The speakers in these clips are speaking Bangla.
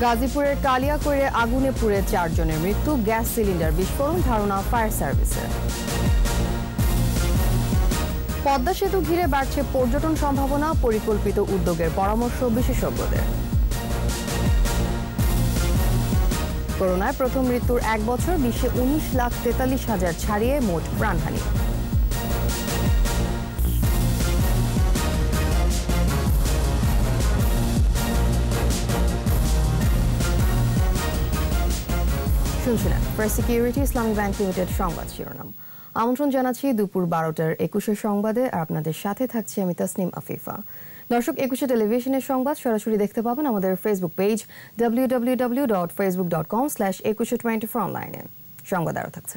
গাজীপুরের কালিয়াকৈরে আগুনে পুড়ে 4 জনের মৃত্যু, গ্যাস সিলিন্ডার বিস্ফোরণ, ধারণা ফায়ার সার্ভিসের। পদ্মা সেতু ঘিরে বাড়ছে পর্যটন সম্ভাবনা, পরিকল্পিত উদ্যোগের পরামর্শ বিশেষজ্ঞদের। করোনায় প্রথম মৃত্যুর 1 বছর, বিশ্বে 19,43,000 ছাড়িয়ে মোট প্রাণহানি। শুনছিলেন ফার্স্ট সিকিউরিটি ইসলামী ব্যাংক লিমিটেড সংবাদ শিরোনাম। আমন্ত্রণ জানাচ্ছি দুপুর 12টার 21 সংবাদে। আর আপনাদের সাথে থাকছি আমি তাসনিম আফিফা। দর্শক, 21 টেলিভিশনের সংবাদ সরাসরি দেখতে পাবেন আমাদের ফেসবুক পেজ www.facebook.com/2124 অনলাইনে। সংবাদ আরও থাকছে।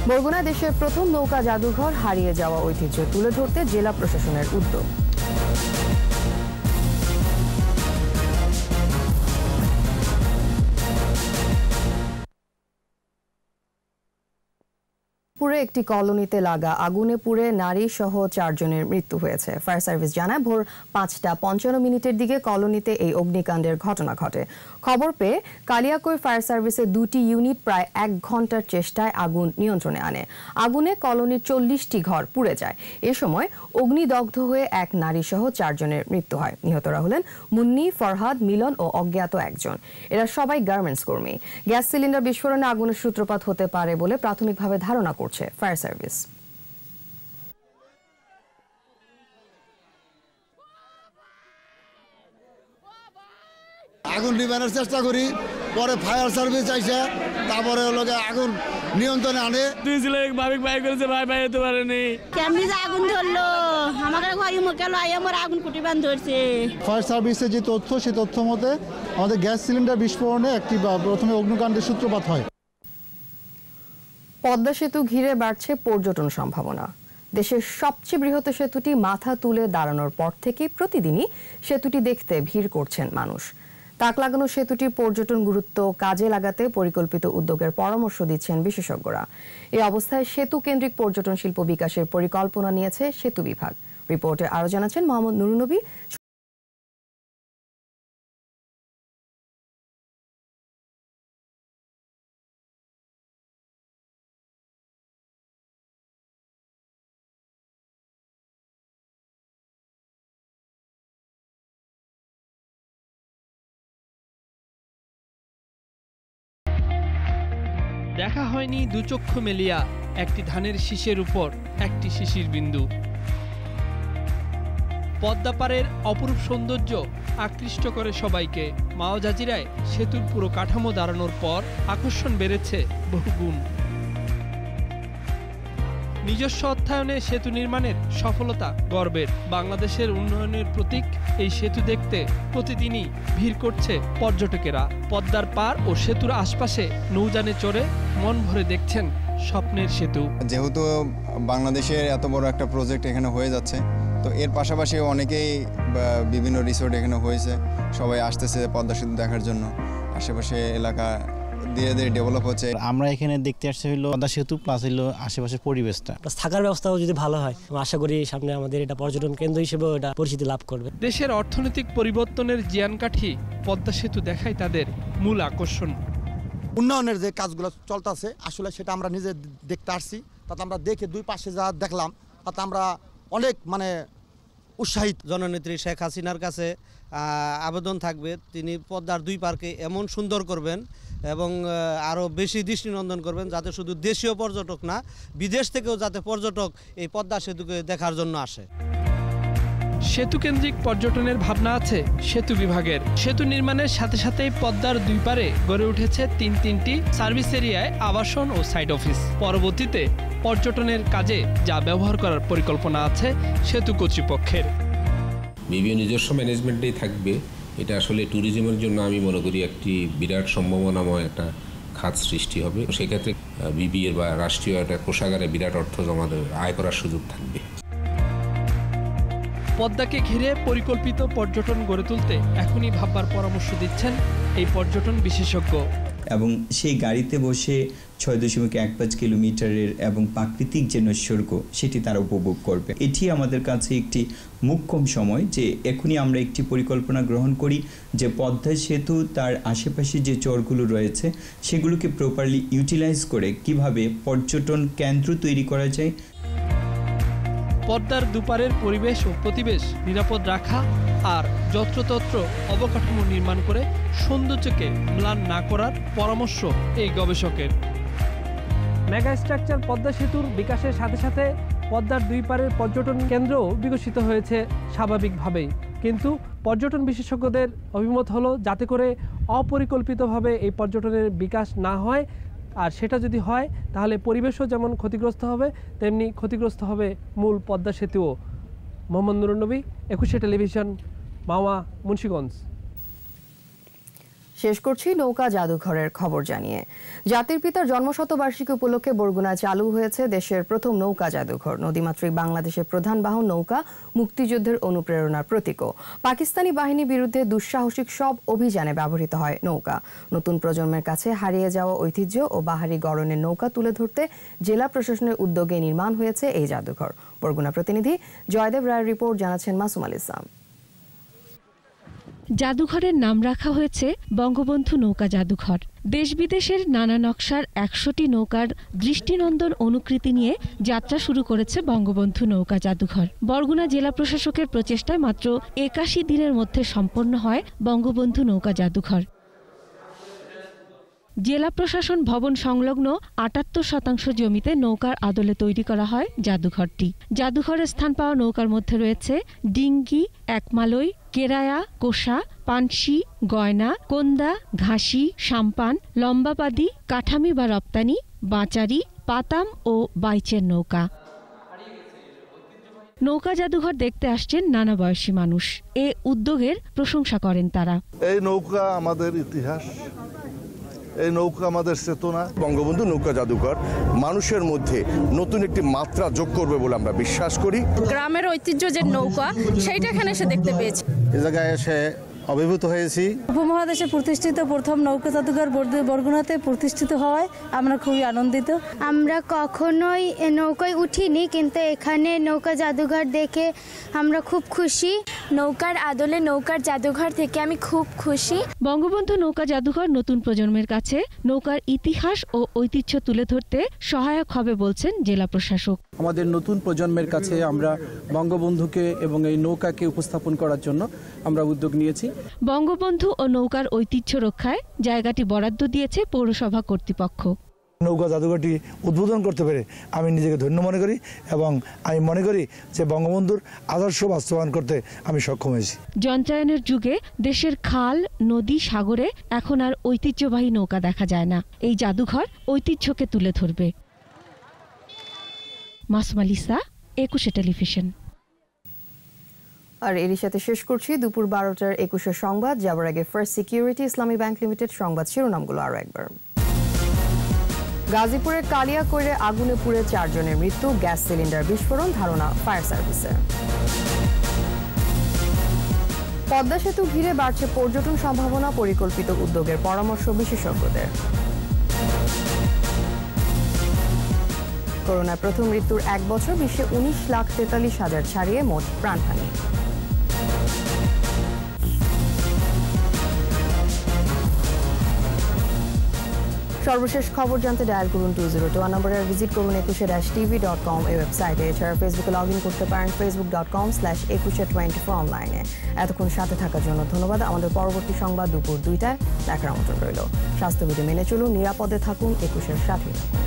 বরগুনায় দেশের প্রথম নৌকা জাদুঘর, হারিয়ে যাওয়া ঐতিহ্য তুলে ধরতে জেলা প্রশাসনের উদ্যোগ। পুরে একটি কলোনিতে লাগা আগুনে পুড়ে নারী সহ 4 জনের মৃত্যু হয়েছে। ফায়ার সার্ভিস জানায়, ভোর 5:55 দিকে কলোনিতে এই অগ্নিকাণ্ডের ঘটনা ঘটে। খবর পেয়ে কালিয়াকৈর ফায়ার সার্ভিসের 2টি ইউনিট প্রায় 1 ঘন্টার চেষ্টায় আগুন নিয়ন্ত্রণে আনে। আগুনে কলোনির 40টি ঘর পুড়ে যায়। এ সময় অগ্নিদগ্ধ হয়ে 1 নারী সহ 4 জনের মৃত্যু হয়। নিহতরা হলেন মুন্নি, ফরহাদ, মিলন ও অজ্ঞাত একজন। এরা সবাই গার্মেন্টস কর্মী। গ্যাস সিলিন্ডার বিস্ফোরণে আগুনের সূত্রপাত হতে পারে বলে প্রাথমিকভাবে ধারণা করছে ফায়ার সার্ভিস। আগুন নিবানোর চেষ্টা করি, পরে ফায়ার সার্ভিস আইসে তারপরে আগুন নিয়ন্ত্রণে আনে। দুই ছেলে ভাবি ভাই করেছে, ভাই ভাই হতে পারেনি। কেমনি যে আগুন ধরলো আমাদের ঘরে মুখে লাই আমার আগুন কুটি বান ধরছে। ফায়ার সার্ভিসের যে তথ্য, সেই তথ্য মতে আমাদের গ্যাস সিলিন্ডার বিস্ফোরণে একটি প্রথমে অগ্নিকাণ্ডের সূত্রপাত হয়। পদ্মা সেতু ঘিরে বাড়ছে পর্যটন সম্ভাবনা। দেশের সবচেয়ে বৃহৎ সেতুটি মাথা তুলে দাঁড়ানোর পর থেকে প্রতিদিনই সেতুটি দেখতে ভিড় করছেন মানুষ। তাক লাগানো সেতুটির পর্যটন গুরুত্ব কাজে লাগাতে পরিকল্পিত উদ্যোগের পরামর্শ দিচ্ছেন বিশেষজ্ঞরা। এই অবস্থায় সেতু কেন্দ্রিক পর্যটন শিল্প বিকাশের পরিকল্পনা নিয়েছে সেতু বিভাগ। রিপোর্টে আরও জানাচ্ছেন মোহাম্মদ নুরুন নবী। দেখা হয়নি দুচক্ষু মেলিয়া একটি ধানের শীষের উপর একটি শিশির বিন্দু। পদ্মা পাড়ের অপরূপ সৌন্দর্য আকৃষ্ট করে সবাইকে। মাও জাজিরায় সেতুর পুরো কাঠামো দাঁড়ানোর পর আকর্ষণ বেড়েছে বহুগুণ। নিজস্ব অর্থায়নে সেতু নির্মাণের সফলতা গর্বের। বাংলাদেশের উন্নয়নের প্রতীক এই সেতু দেখতে প্রতিদিনই ভিড় করছে পর্যটকেরা। পদ্মার পার ও সেতুর আশপাশে নৌযানে চড়ে মন ভরে দেখছেন স্বপ্নের সেতু। যেহেতু বাংলাদেশের এত বড় একটা প্রজেক্ট এখানে হয়ে যাচ্ছে, তো এর পাশাপাশি অনেকেই বিভিন্ন রিসোর্ট এখানে হয়েছে, সবাই আসতেছে পদ্মা সেতু দেখার জন্য। আশেপাশে এলাকা ধীরে ধীরে ডেভেলপ হচ্ছে। আমরা এখানে দেখতে আসছি হলো পদ্মা সেতু প্লাস হলো আশেপাশের পরিবেশটা, থাকার ব্যবস্থাও যদি ভালো হয়, আশা করি সামনে আমাদের এটা পর্যটন কেন্দ্র হিসেবে এটা পরিচিতি লাভ করবে। দেশের অর্থনৈতিক পরিবর্তনের জিয়ানকাঠি পদ্মা সেতু দেখাই তাদের মূল আকর্ষণ। উন্নয়নের যে কাজগুলো চলতেছে আসলে সেটা আমরা নিজে দেখতে আসছি, তাতে আমরা দেখে দুই পাশে যা দেখলাম তাতে আমরা অনেক উৎসাহিত। জননেত্রী শেখ হাসিনার কাছে আবেদন থাকবে, তিনি পদ্মার 2 পার্কে এমন সুন্দর করবেন এবং আরও বেশি দৃষ্টিনন্দন করবেন, যাতে শুধু দেশীয় পর্যটক না, বিদেশ থেকেও যাতে পর্যটক এই পদ্মা সেতুকে দেখার জন্য আসে। সেতু কেন্দ্রিক পর্যটনের ভাবনা আছে সেতু বিভাগের। সেতু নির্মাণের সাথে সাথেই পদ্মার 2 পারে গড়ে উঠেছে 3টি সার্ভিস এরিয়ায় আবাসন ও সাইড অফিস। পরবর্তীতে পর্যটনের কাজে যা ব্যবহার করার পরিকল্পনা আছে সেতু কর্তৃপক্ষের। বিভিন্ন নিজস্ব ম্যানেজমেন্টেই থাকবে। এটা আসলে ট্যুরিজমের জন্য আমি মনে করি একটি বিরাট সম্ভাবনাময় একটা খাত সৃষ্টি হবে। সেক্ষেত্রে বিবিএর বা রাষ্ট্রীয় একটা কোষাগারে বিরাট অর্থ জমা দেবে, আয় করার সুযোগ থাকবে। পদ্মাকে ঘিরে পরিকল্পিত পর্যটন গড়ে তুলতে এখনই ভাববার পরামর্শ দিচ্ছেন এই পর্যটন বিশেষজ্ঞ। এবং সেই গাড়িতে বসে 6.15 কিলোমিটারের এবং প্রাকৃতিক যে নৈসর্গ সেটি তারা উপভোগ করবে। এটি আমাদের কাছে একটি মুখ্যম সময় যে এখনই আমরা একটি পরিকল্পনা গ্রহণ করি যে পদ্মা সেতু তার আশেপাশে যে চরগুলো রয়েছে সেগুলোকে প্রপারলি ইউটিলাইজ করে কিভাবে পর্যটন কেন্দ্র তৈরি করা যায়। পদ্মার দুপারের পরিবেশ ও প্রতিবেশ নিরাপদ রাখা আর যত্রতত্র অবকাঠামো নির্মাণ করে সৌন্দর্যকে ম্লান না করার পরামর্শ এই গবেষকের। মেগা স্ট্রাকচার পদ্মা সেতুর বিকাশের সাথে সাথে পদ্মার দুই পারের পর্যটন কেন্দ্রও বিকশিত হয়েছে স্বাভাবিকভাবেই, কিন্তু পর্যটন বিশেষজ্ঞদের অভিমত হলো যাতে করে অপরিকল্পিতভাবে এই পর্যটনের বিকাশ না হয়, আর সেটা যদি হয় তাহলে পরিবেশও যেমন ক্ষতিগ্রস্ত হবে তেমনি ক্ষতিগ্রস্ত হবে মূল পদ্মা সেতুও। মোহাম্মদ নুরুন নবী, একুশে টেলিভিশন, মাওয়া, মুন্সিগঞ্জ। শেষ করছি নৌকা জাদুঘরের খবর জানিয়ে। জাতির পিতার জন্মশতবার্ষিকী উপলক্ষে বরগুনায় চালু হয়েছে দেশের প্রথম নৌকা জাদুঘর। নদীমাতৃক বাংলাদেশের প্রধান বাহন নৌকা মুক্তিযুদ্ধের অনুপ্রেরণার প্রতীকও। পাকিস্তানি বাহিনীর বিরুদ্ধে দুঃসাহসিক সব অভিযানে ব্যবহৃত হয় নৌকা। নতুন প্রজন্মের কাছে হারিয়ে যাওয়া ঐতিহ্য ও বাহারি গড়নের নৌকা তুলে ধরতে জেলা প্রশাসনের উদ্যোগে নির্মাণ হয়েছে এই জাদুঘর। বরগুনা প্রতিনিধি জয়দেব রায়ের রিপোর্ট, জানাচ্ছেন মাসুম আল ইসলাম। জাদুঘরের নাম রাখা হয়েছে বঙ্গবন্ধু নৌকা জাদুঘর। দেশ বিদেশের নানা নকশার 100টি নৌকার দৃষ্টিনন্দন অনুকৃতি নিয়ে যাত্রা শুরু করেছে বঙ্গবন্ধু নৌকা জাদুঘর। বরগুনা জেলা প্রশাসকের প্রচেষ্টায় মাত্র 81 দিনের মধ্যে সম্পন্ন হয় বঙ্গবন্ধু নৌকা জাদুঘর। জেলা প্রশাসন ভবন সংলগ্ন 78% জমিতে নৌকার আদলে তৈরি করা হয় জাদুঘরটি। জাদুঘরে স্থান পাওয়া নৌকার মধ্যে রয়েছে ডিঙ্গি, একমালই, কেরায়া, কোষা, পানসি, গয়না, কোন্দা, ঘাসি, সাম্পান, লম্বাপাদি, কাঠামি বা রপ্তানি, বাঁচারি, পাতাম ও বাইচের নৌকা। নৌকা জাদুঘর দেখতে আসছেন নানা বয়সী মানুষ। এ উদ্যোগের প্রশংসা করেন তারা। এই নৌকা আমাদের ইতিহাস, এই নৌকা আমাদের চেতনা। বঙ্গবন্ধু নৌকা জাদুঘর মানুষের মধ্যে নতুন একটি মাত্রা যোগ করবে বলে আমরা বিশ্বাস করি। গ্রামের ঐতিহ্য যে নৌকা সেইটা এখানে এসে দেখতে পেয়েছি। এই জায়গায় এসে অভিভূত হয়েছি। উপমহাদেশে প্রতিষ্ঠিত প্রথম নৌকা জাদুঘর বরগুনাতে প্রতিষ্ঠিত হওয়ায় আমরা খুবই আনন্দিত। আমরা কখনোই নৌকায় উঠিনি, কিন্তু এখানে নৌকা জাদুঘর দেখে আমরা খুব খুশি। নৌকার আদলে নৌকার জাদুঘর থেকে আমি খুব খুশি। বঙ্গবন্ধু নৌকা জাদুঘর নতুন প্রজন্মের কাছে নৌকার ইতিহাস ও ঐতিহ্য তুলে ধরতে সহায়ক হবে বলছেন জেলা প্রশাসক। আমাদের নতুন প্রজন্মের কাছে আমরা বঙ্গবন্ধুকে এবং এই নৌকাকে উপস্থাপন করার জন্য আমরা উদ্যোগ নিয়েছি। বঙ্গবন্ধু ও নৌকার ঐতিহ্য রক্ষায় জায়গাটি বরাদ্দ দিয়েছে পৌরসভা কর্তৃপক্ষ। নৌকা জাদুঘরটি উদ্বোধন করতে পেরে আমি নিজেকে ধন্য মনে করি এবং আমি মনে করি যে বঙ্গবন্ধুর আদর্শ বাস্তবায়ন করতে আমি সক্ষম হয়েছি। যন্ত্রায়নের যুগে দেশের খাল, নদী, সাগরে এখন আর ঐতিহ্যবাহী নৌকা দেখা যায় না। এই জাদুঘর ঐতিহ্যকে তুলে ধরবে। মাসুম আল ইসলাম, একুশে টেলিভিশন। আর এরই সাথে শেষ করছি দুপুর 12টার 21 সংবাদ। যাবার আগে ফার্স্ট সিকিউরিটি ইসলামী ব্যাংক লিমিটেড সংবাদ শিরোনামগুলো আরো একবার। গাজীপুরের কালিয়াকৈরে আগুনে পুড়ে 4 জনের মৃত্যু, গ্যাস সিলিন্ডার বিস্ফোরণ, ধারণা ফায়ার সার্ভিসে। পদ্মা সেতু ঘিরে বাড়ছে পর্যটন সম্ভাবনা, পরিকল্পিত উদ্যোগের পরামর্শ বিশেষজ্ঞদের। করোনায় প্রথম মৃত্যুর 1 বছর, বিশ্বে 19,43,000 ছাড়িয়ে মোট প্রাণহানি। সর্বশেষ খবর জানতে ডায়াল করুন 202 নম্বরে, ভিজিট করুন 21-tv.com এই ওয়েবসাইটে। এছাড়া ফেসবুকে লগ ইন করতে পারেন facebook.com/2124 অনলাইনে। এতক্ষণ সাথে থাকার জন্য ধন্যবাদ। আমাদের পরবর্তী সংবাদ দুপুর 2টায় দেখার আমন্ত্রণ রইল। স্বাস্থ্যবিধি মেনে চলুন, নিরাপদে থাকুন, 21-এর সাথে থাকুন।